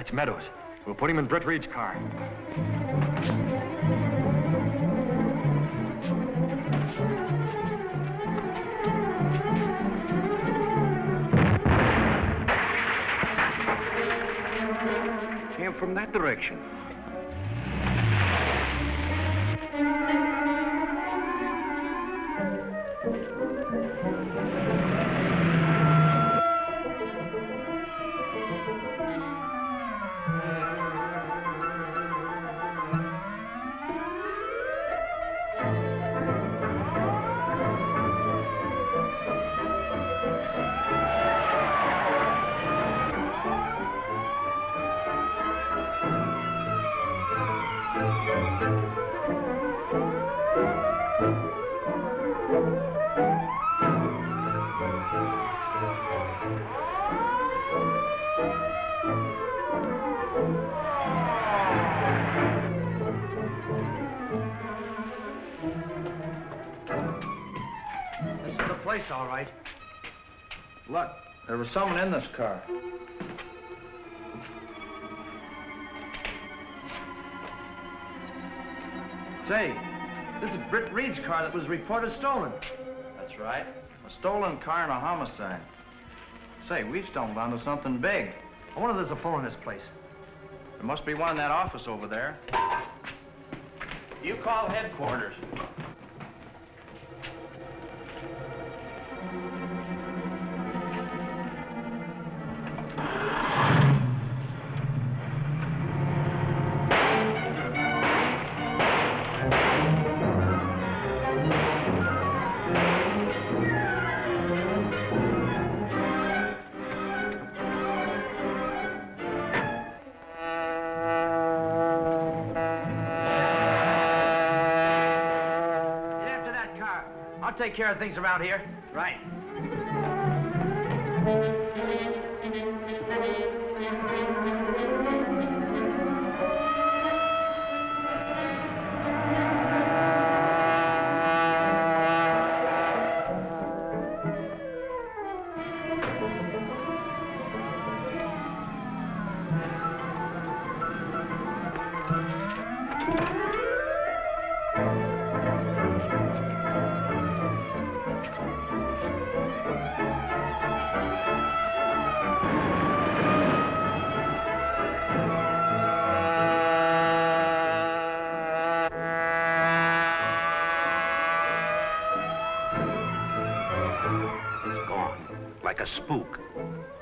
That's Meadows. We'll put him in Britt Reid's car. Came from that direction. All right. Look, there was someone in this car. Say, this is Britt Reid's car that was reported stolen. That's right. A stolen car and a homicide. Say, we've stumbled onto something big. I wonder if there's a phone in this place. There must be one in that office over there. You call headquarters. Take care of things around here. Right. Like a spook.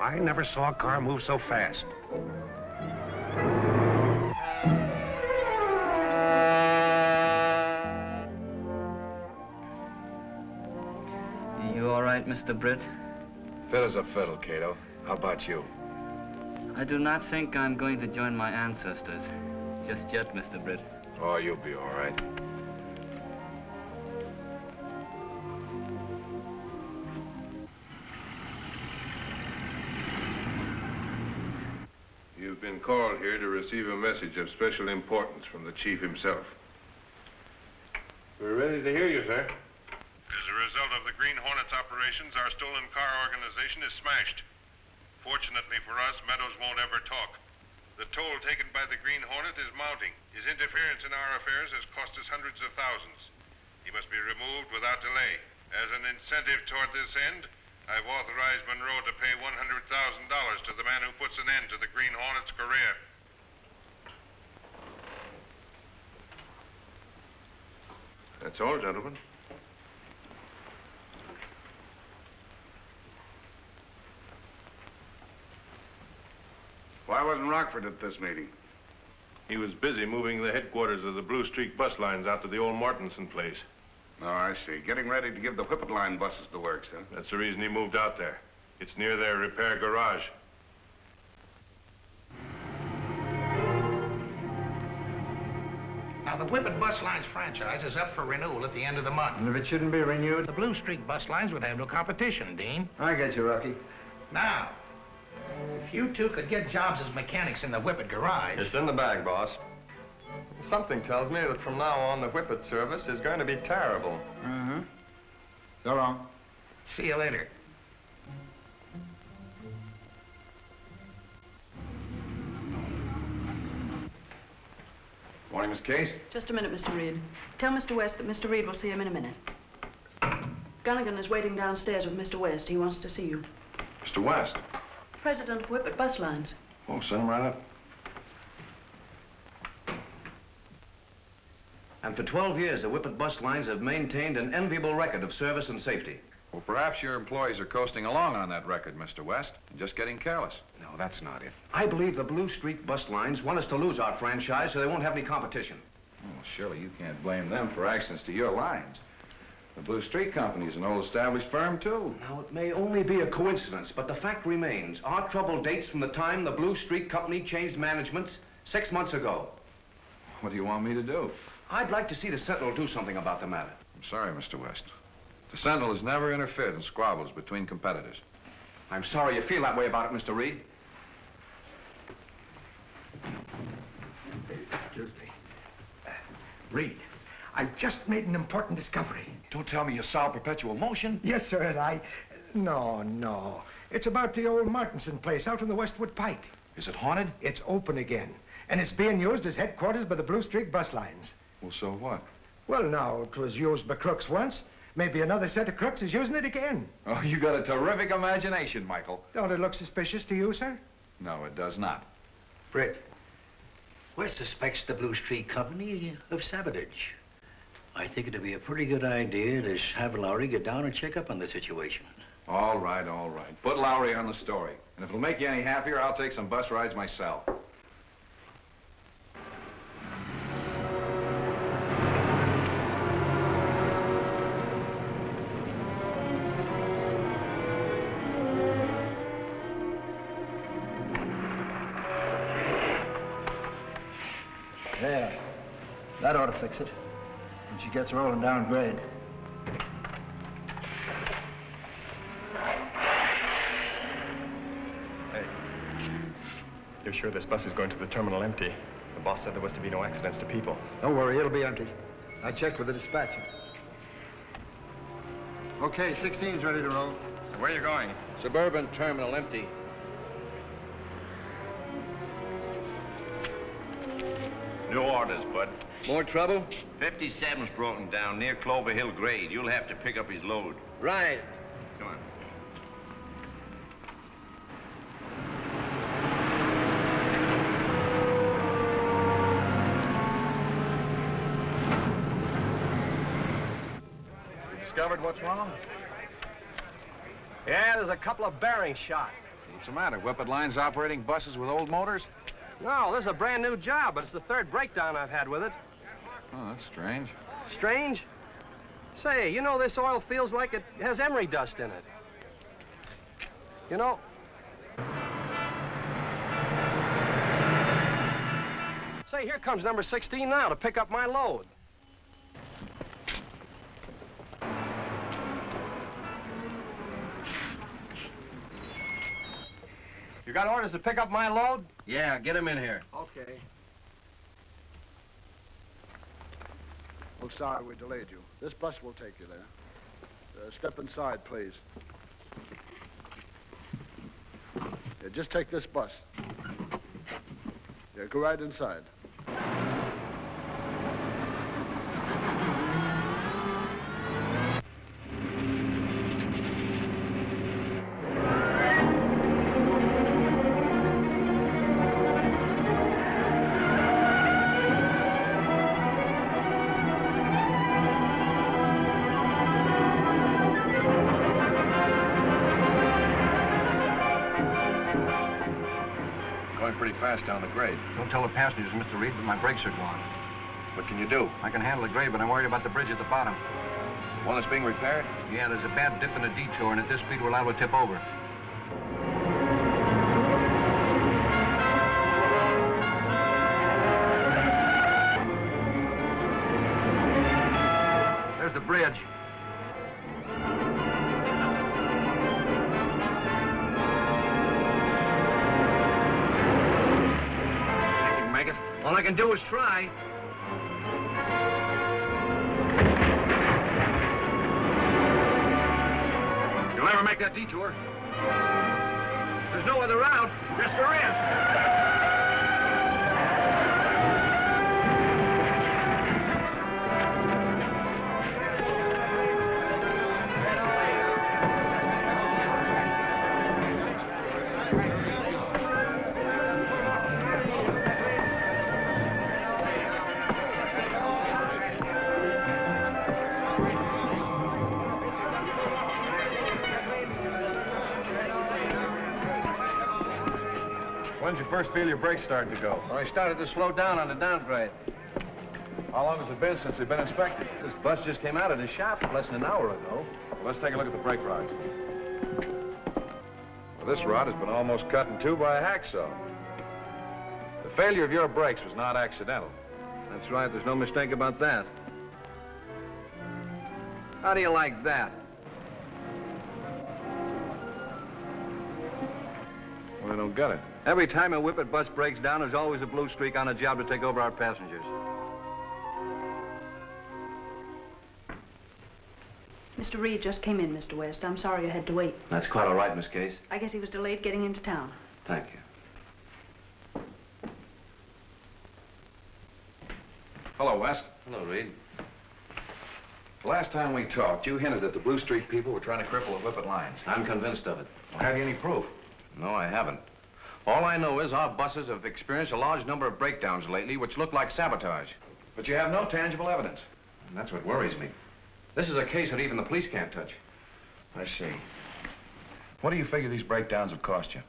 I never saw a car move so fast. You all right, Mr. Britt? Fit as a fiddle, Kato. How about you? I do not think I'm going to join my ancestors. Just yet, Mr. Britt. Oh, you'll be all right. You've been called here to receive a message of special importance from the chief himself. We're ready to hear you, sir. As a result of the Green Hornet's operations, our stolen car organization is smashed. Fortunately for us, Meadows won't ever talk. The toll taken by the Green Hornet is mounting. His interference in our affairs has cost us hundreds of thousands. He must be removed without delay. As an incentive toward this end, I've authorized Monroe to pay $100,000 to the man who puts an end to the Green Hornet's career. That's all, gentlemen. Why wasn't Rockford at this meeting? He was busy moving the headquarters of the Blue Streak bus lines out to the old Mortensen place. Oh, I see. Getting ready to give the Whippet Line buses the works, huh? That's the reason he moved out there. It's near their repair garage. Now, the Whippet Bus Lines franchise is up for renewal at the end of the month. And if it shouldn't be renewed? The Blue Streak Bus Lines would have no competition, Dean. I get you, Rocky. Now, if you two could get jobs as mechanics in the Whippet garage... It's in the bag, boss. Something tells me that from now on, the Whippet service is going to be terrible. Mm-hmm. So long. See you later. Morning, Miss Case. Just a minute, Mr. Reid. Tell Mr. West that Mr. Reid will see him in a minute. Gunnigan is waiting downstairs with Mr. West. He wants to see you. Mr. West. President of Whippet Bus Lines. Oh, send him right up. And for 12 years, the Whippet Bus Lines have maintained an enviable record of service and safety. Well, perhaps your employees are coasting along on that record, Mr. West, and just getting careless. No, that's not it. I believe the Blue Streak Bus Lines want us to lose our franchise so they won't have any competition. Well, surely you can't blame them for accidents to your lines. The Blue Streak Company is an old established firm, too. Now, it may only be a coincidence, but the fact remains, our trouble dates from the time the Blue Streak Company changed management 6 months ago. What do you want me to do? I'd like to see the Sentinel do something about the matter. I'm sorry, Mr. West. The Sentinel has never interfered in squabbles between competitors. I'm sorry you feel that way about it, Mr. Reid. Excuse me. Reid, I've just made an important discovery. Don't tell me you solved perpetual motion. Yes, sir, and No. It's about the old Martinson place out on the Westwood Pike. Is it haunted? It's open again, and it's being used as headquarters by the Blue Streak Bus Lines. Well, so what? Well, now, it was used by crooks once. Maybe another set of crooks is using it again. Oh, you got a terrific imagination, Michael. Don't it look suspicious to you, sir? No, it does not. Britt, West suspects the Blue Streak Company of sabotage. I think it'd be a pretty good idea to have Lowry get down and check up on the situation. All right. Put Lowry on the story. And if it'll make you any happier, I'll take some bus rides myself. There. That ought to fix it. When she gets rolling down grade. Hey, you're sure this bus is going to the terminal empty? The boss said there was to be no accidents to people. Don't worry, it'll be empty. I checked with the dispatcher. Okay, 16's ready to roll. Where are you going? Suburban terminal empty. New orders, bud. More trouble? 57's broken down near Clover Hill grade. You'll have to pick up his load. Right. Come on. You discovered what's wrong? Yeah, there's a couple of bearings shot. What's the matter? Whippet Lines operating buses with old motors? No, this is a brand new job, but it's the third breakdown I've had with it. Oh, that's strange. Strange? Say, you know, this oil feels like it has emery dust in it. You know... Say, here comes number 16 now to pick up my load. You got orders to pick up my load? Yeah, get him in here. Okay. Well, sorry we delayed you. This bus will take you there. Step inside, please. Yeah, just take this bus. Yeah, go right inside. Fast down the grade. Don't tell the passengers, Mr. Reid, but my brakes are gone. What can you do? I can handle the grade, but I'm worried about the bridge at the bottom. One that's being repaired? Yeah, there's a bad dip in a detour, and at this speed, we're liable to tip over. There's the bridge. All I can do is try. You'll never make that detour. There's no other route. Yes, there is. When did you first feel your brakes start to go? Well, I started to slow down on the downgrade. How long has it been since they've been inspected? This bus just came out of the shop less than an hour ago. Well, let's take a look at the brake rods. Well, this rod has been almost cut in two by a hacksaw. The failure of your brakes was not accidental. That's right, there's no mistake about that. How do you like that? Well, I don't get it. Every time a whippet bus breaks down, there's always a blue streak on a job to take over our passengers. Mr. Reid just came in, Mr. West. I'm sorry you had to wait. That's quite all right, Miss Case. I guess he was delayed getting into town. Thank you. Hello, West. Hello, Reid. The last time we talked, you hinted that the Blue Streak people were trying to cripple the whippet lines. I'm convinced of it. Well, have you any proof? No, I haven't. All I know is our buses have experienced a large number of breakdowns lately, which look like sabotage. But you have no tangible evidence. And that's what worries me. This is a case that even the police can't touch. I see. What do you figure these breakdowns have cost you?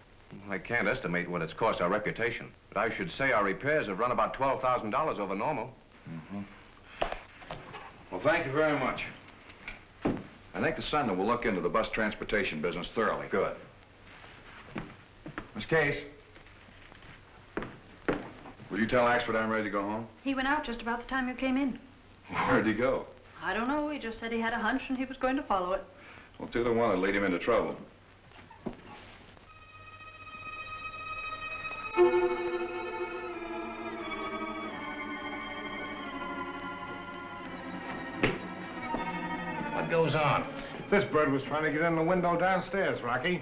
I can't estimate what it's cost our reputation, but I should say our repairs have run about $12,000 over normal. Mm-hmm. Well, thank you very much. I think the Sentinel will look into the bus transportation business thoroughly. Good. Miss Case, will you tell Axford I'm ready to go home? He went out just about the time you came in. Where'd he go? I don't know. He just said he had a hunch and he was going to follow it. Well, 2 to 1 would lead him into trouble. What goes on? This bird was trying to get in the window downstairs, Rocky.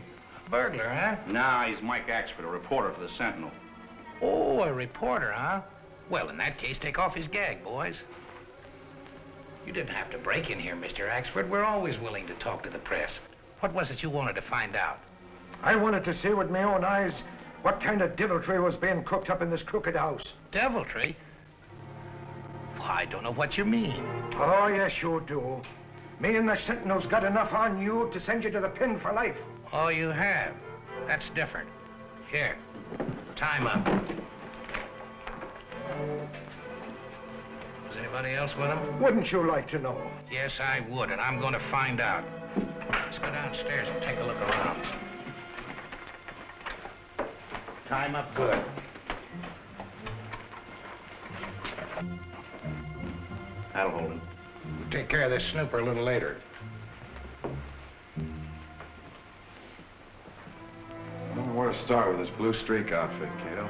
Burglar, huh? Nah, he's Mike Axford, a reporter for the Sentinel. Oh, a reporter, huh? Well, in that case, take off his gag, boys. You didn't have to break in here, Mr. Axford. We're always willing to talk to the press. What was it you wanted to find out? I wanted to see with my own eyes what kind of deviltry was being cooked up in this crooked house. Deviltry? Well, I don't know what you mean. Oh, yes, you do. Me and the Sentinel's got enough on you to send you to the pen for life. Oh, you have? That's different. Here, time up. Was anybody else with him? Wouldn't you like to know? Yes, I would, and I'm going to find out. Let's go downstairs and take a look around. Time up good. That'll hold him. We'll take care of this snooper a little later. I don't know where to start with this Blue Streak outfit, Kato.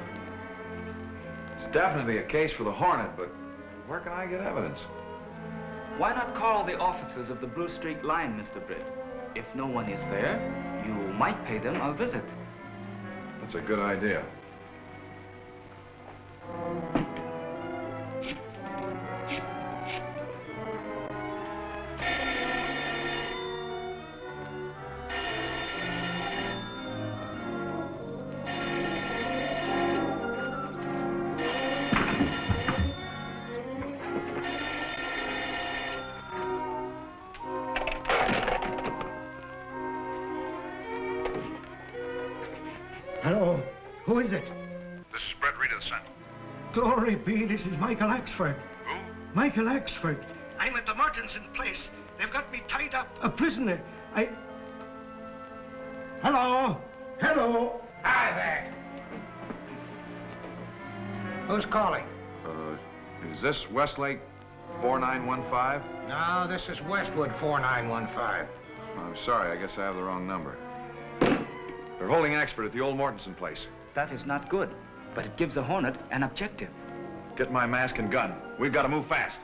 It's definitely a case for the Hornet, but where can I get evidence? Why not call the officers of the Blue Streak line, Mr. Britt? If no one is there, you might pay them a visit. That's a good idea. Hello? Who is it? This is Britt Reid of the Sentinel. Glory be, this is Michael Axford. Who? Michael Axford. I'm at the Martinson place. They've got me tied up. A prisoner. Hello? Hello? Hi there. Who's calling? Is this Westlake 4915? No, this is Westwood 4915. I'm sorry, I guess I have the wrong number. They're holding Axford at the old Mortensen place. That is not good, but it gives the Hornet an objective. Get my mask and gun. We've got to move fast.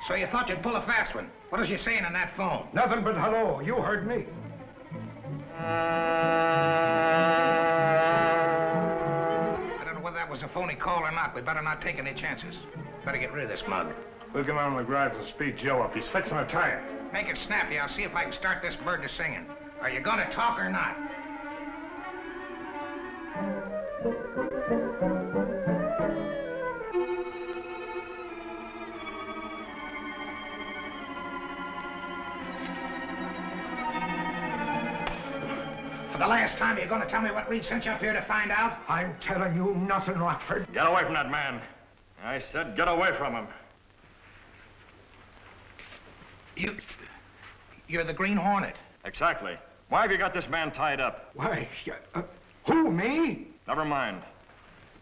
So you thought you'd pull a fast one. What was you saying on that phone? Nothing but hello. You heard me. I don't know whether that was a phony call or not. We better not take any chances. Better get rid of this mug. We'll get on the garage and speed Joe up. He's fixing a tire. Make it snappy. I'll see if I can start this bird to singing. Are you going to talk or not? For the last time, you're going to tell me what Reid sent you up here to find out? I'm telling you nothing, Rockford. Get away from that man. I said get away from him. You're the Green Hornet. Exactly. Why have you got this man tied up? Why, who, me? Never mind.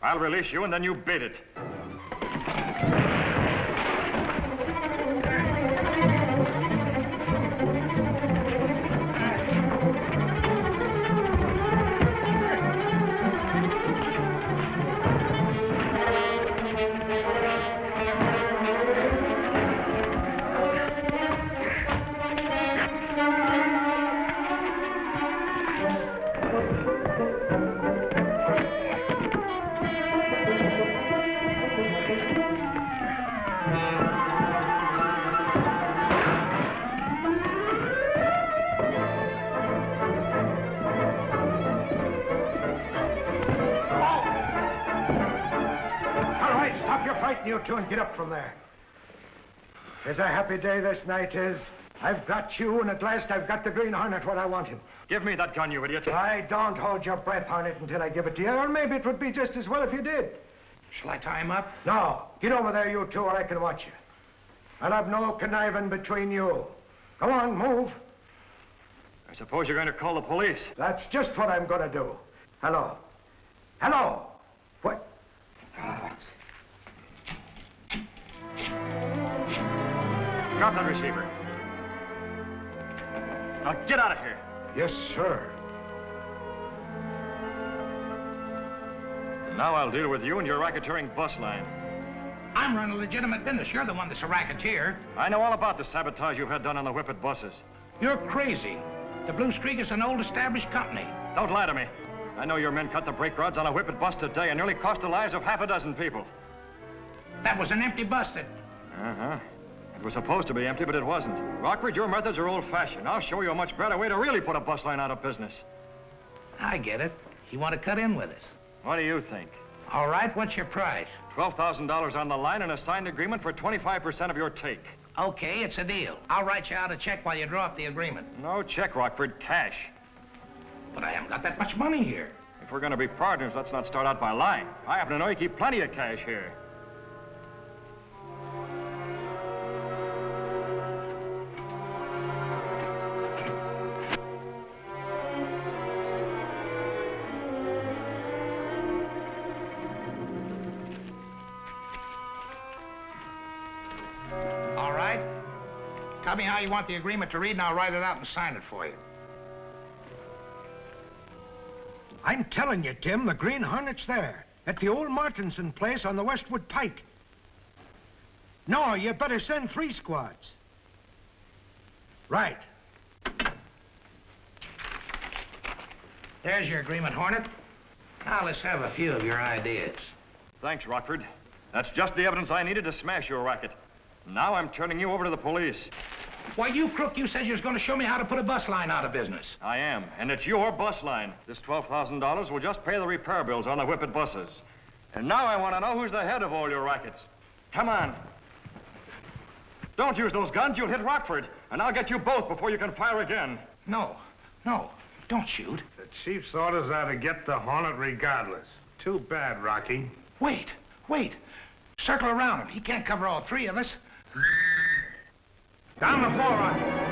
I'll release you and then you beat it. You two and get up from there. It's a happy day this night is. I've got you, and at last I've got the Green Hornet what I want him. Give me that gun, you idiot. I don't hold your breath, Hornet, until I give it to you, or maybe it would be just as well if you did. Shall I tie him up? No. Get over there, you two, or I can watch you. I'll have no conniving between you. Go on, move. I suppose you're going to call the police. That's just what I'm going to do. Hello. Hello. What? Drop that receiver. Now get out of here. Yes, sir. Now I'll deal with you and your racketeering bus line. I'm running a legitimate business. You're the one that's a racketeer. I know all about the sabotage you've had done on the Whippet buses. You're crazy. The Blue Streak is an old established company. Don't lie to me. I know your men cut the brake rods on a Whippet bus today and nearly cost the lives of half a dozen people. That was an empty bus that... Uh-huh. It was supposed to be empty, but it wasn't. Rockford, your methods are old-fashioned. I'll show you a much better way to really put a bus line out of business. I get it. You want to cut in with us. What do you think? All right, what's your price? $12,000 on the line and a signed agreement for 25% of your take. Okay, it's a deal. I'll write you out a check while you draw up the agreement. No check, Rockford. Cash. But I haven't got that much money here. If we're going to be partners, let's not start out by lying. I happen to know you keep plenty of cash here. Tell me how you want the agreement to read, and I'll write it out and sign it for you. I'm telling you, Tim, the Green Hornet's there, at the old Martinson place on the Westwood Pike. No, you better send 3 squads. Right. There's your agreement, Hornet. Now let's have a few of your ideas. Thanks, Rockford. That's just the evidence I needed to smash your racket. Now I'm turning you over to the police. Why, you crook, you said you was going to show me how to put a bus line out of business. I am, and it's your bus line. This $12,000 will just pay the repair bills on the Whippet buses. And now I want to know who's the head of all your rackets. Come on. Don't use those guns, you'll hit Rockford, and I'll get you both before you can fire again. No, don't shoot. The chief's orders are to get the Hornet regardless. Too bad, Rocky. Wait. Circle around him. He can't cover all 3 of us. Down the floor, Rocky.